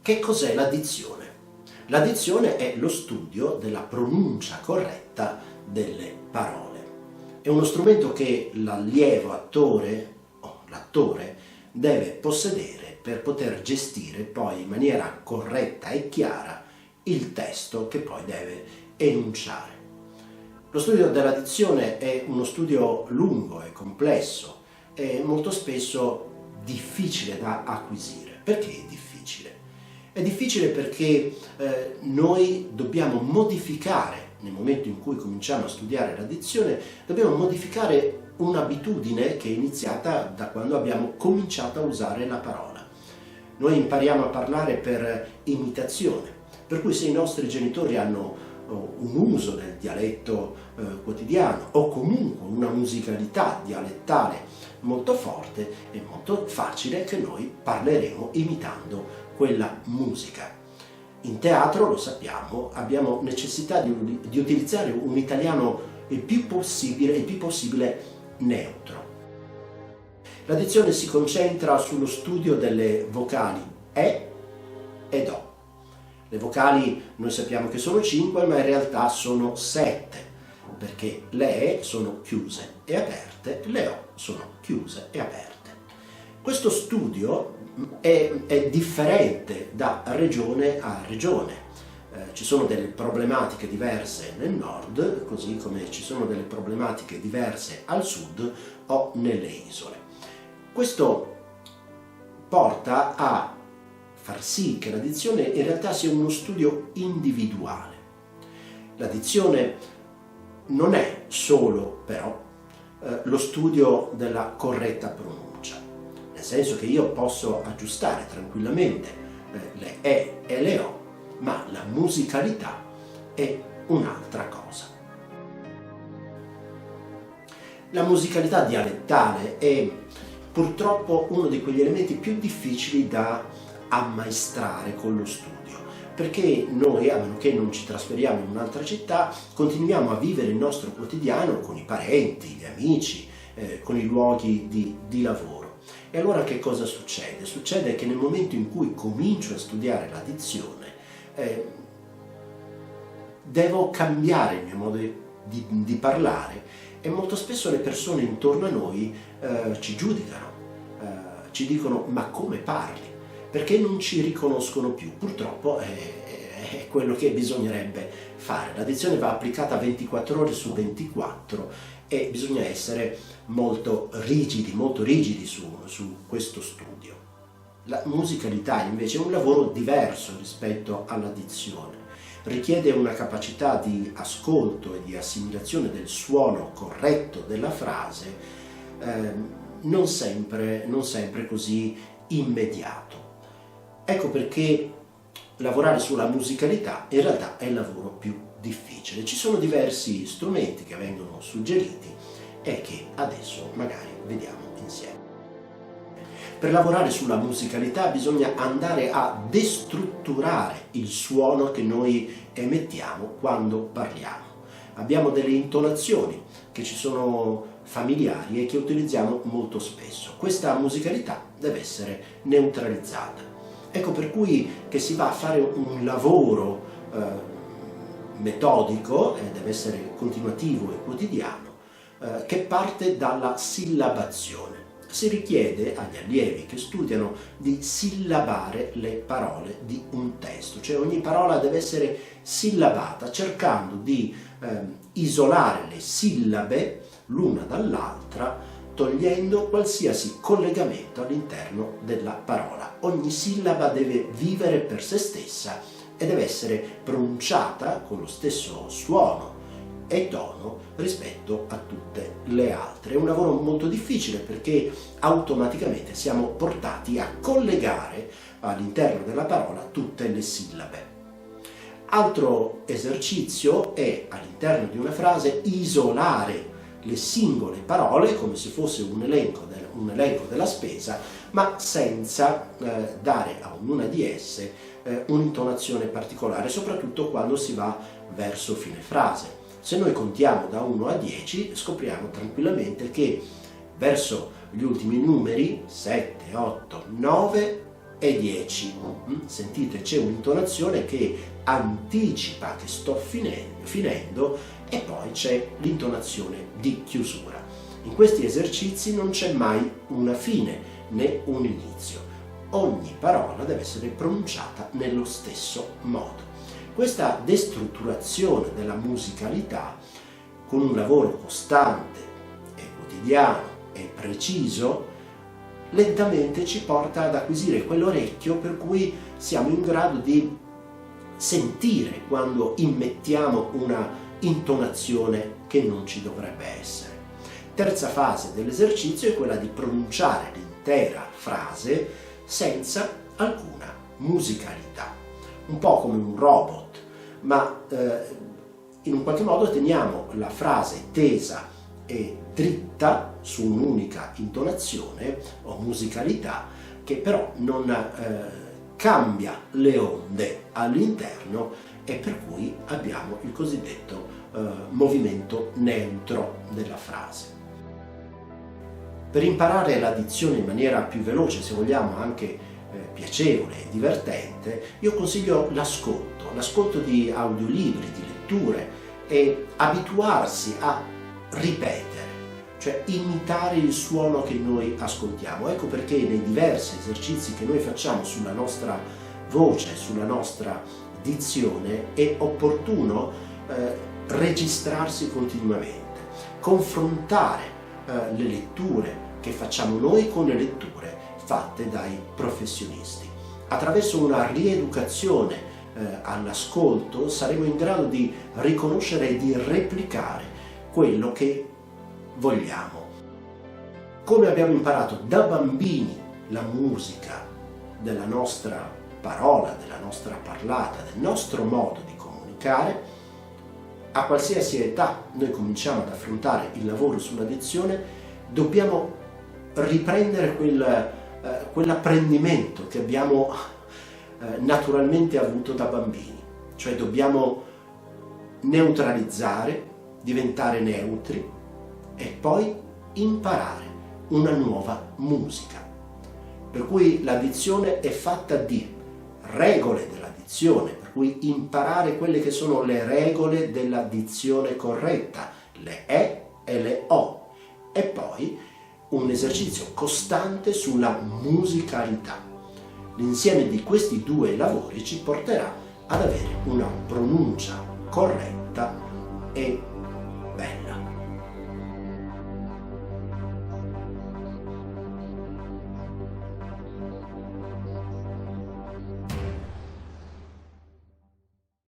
Che cos'è la dizione? La dizione è lo studio della pronuncia corretta delle parole. È uno strumento che l'allievo attore o l'attore deve possedere per poter gestire poi in maniera corretta e chiara il testo che poi deve enunciare. Lo studio della dizione è uno studio lungo e complesso e molto spesso difficile da acquisire. Perché è difficile? È difficile perché noi dobbiamo modificare, nel momento in cui cominciamo a studiare la dizione, dobbiamo modificare un'abitudine che è iniziata da quando abbiamo cominciato a usare la parola. Noi impariamo a parlare per imitazione, per cui se i nostri genitori hanno un uso del dialetto quotidiano o comunque una musicalità dialettale molto forte, è molto facile che noi parleremo imitando quella musica. In teatro, lo sappiamo, abbiamo necessità di utilizzare un italiano il più possibile neutro. La dizione si concentra sullo studio delle vocali E ed O. Le vocali noi sappiamo che sono 5, ma in realtà sono 7, perché le E sono chiuse e aperte, le O sono chiuse e aperte. Questo studio è differente da regione a regione. Ci sono delle problematiche diverse nel nord, così come ci sono delle problematiche diverse al sud o nelle isole. Questo porta a far sì che la dizione in realtà sia uno studio individuale. La dizione non è solo però lo studio della corretta pronuncia, nel senso che io posso aggiustare tranquillamente le E e le O, ma la musicalità è un'altra cosa. La musicalità dialettale è purtroppo uno di quegli elementi più difficili da ammaestrare con lo studio, perché noi, a meno che non ci trasferiamo in un'altra città, continuiamo a vivere il nostro quotidiano con i parenti, gli amici, con i luoghi di lavoro. E allora che cosa succede? Succede che nel momento in cui comincio a studiare la dizione, devo cambiare il mio modo di parlare e molto spesso le persone intorno a noi ci giudicano, ci dicono: ma come parli? Perché non ci riconoscono più. Purtroppo è quello che bisognerebbe fare. La dizione va applicata 24 ore su 24 e bisogna essere molto rigidi su questo studio. La musicalità invece è un lavoro diverso rispetto alla dizione. Richiede una capacità di ascolto e di assimilazione del suono corretto della frase, non sempre così immediato. Ecco perché lavorare sulla musicalità in realtà è il lavoro più difficile. Ci sono diversi strumenti che vengono suggeriti e che adesso magari vediamo insieme. Per lavorare sulla musicalità bisogna andare a destrutturare il suono che noi emettiamo quando parliamo. Abbiamo delle intonazioni che ci sono familiari e che utilizziamo molto spesso. Questa musicalità deve essere neutralizzata. Ecco per cui che si va a fare un lavoro metodico, deve essere continuativo e quotidiano, che parte dalla sillabazione. Si richiede agli allievi che studiano di sillabare le parole di un testo, cioè ogni parola deve essere sillabata, cercando di isolare le sillabe l'una dall'altra, togliendo qualsiasi collegamento all'interno della parola. Ogni sillaba deve vivere per se stessa e deve essere pronunciata con lo stesso suono e tono rispetto a tutte le altre. È un lavoro molto difficile perché automaticamente siamo portati a collegare all'interno della parola tutte le sillabe. Altro esercizio è, all'interno di una frase, isolare le singole parole come se fosse un elenco della spesa, ma senza dare a ognuna di esse un'intonazione particolare, soprattutto quando si va verso fine frase. Se noi contiamo da 1 a 10, scopriamo tranquillamente che verso gli ultimi numeri, 7, 8, 9, e 10. Sentite, c'è un'intonazione che anticipa che sto finendo e poi c'è l'intonazione di chiusura. In questi esercizi non c'è mai una fine né un inizio. Ogni parola deve essere pronunciata nello stesso modo. Questa destrutturazione della musicalità, con un lavoro costante e quotidiano e preciso, lentamente ci porta ad acquisire quell'orecchio per cui siamo in grado di sentire quando immettiamo una intonazione che non ci dovrebbe essere. Terza fase dell'esercizio è quella di pronunciare l'intera frase senza alcuna musicalità, un po' come un robot, ma in un qualche modo teniamo la frase tesa e dritta su un'unica intonazione o musicalità che però non cambia le onde all'interno e per cui abbiamo il cosiddetto movimento neutro della frase. Per imparare la dizione in maniera più veloce, se vogliamo anche piacevole e divertente, io consiglio l'ascolto di audiolibri, di letture e abituarsi a ripetere, cioè imitare il suono che noi ascoltiamo. Ecco perché nei diversi esercizi che noi facciamo sulla nostra voce, sulla nostra dizione, è opportuno registrarsi continuamente, confrontare le letture che facciamo noi con le letture fatte dai professionisti. Attraverso una rieducazione all'ascolto saremo in grado di riconoscere e di replicare quello che vogliamo. Come abbiamo imparato da bambini la musica della nostra parola, della nostra parlata, del nostro modo di comunicare, a qualsiasi età noi cominciamo ad affrontare il lavoro sulla dizione, dobbiamo riprendere quell'apprendimento che abbiamo naturalmente avuto da bambini, cioè dobbiamo neutralizzare, diventare neutri e poi imparare una nuova musica. Per cui la dizione è fatta di regole della dizione, per cui imparare quelle che sono le regole della dizione corretta, le E e le O, e poi un esercizio costante sulla musicalità. L'insieme di questi due lavori ci porterà ad avere una pronuncia corretta e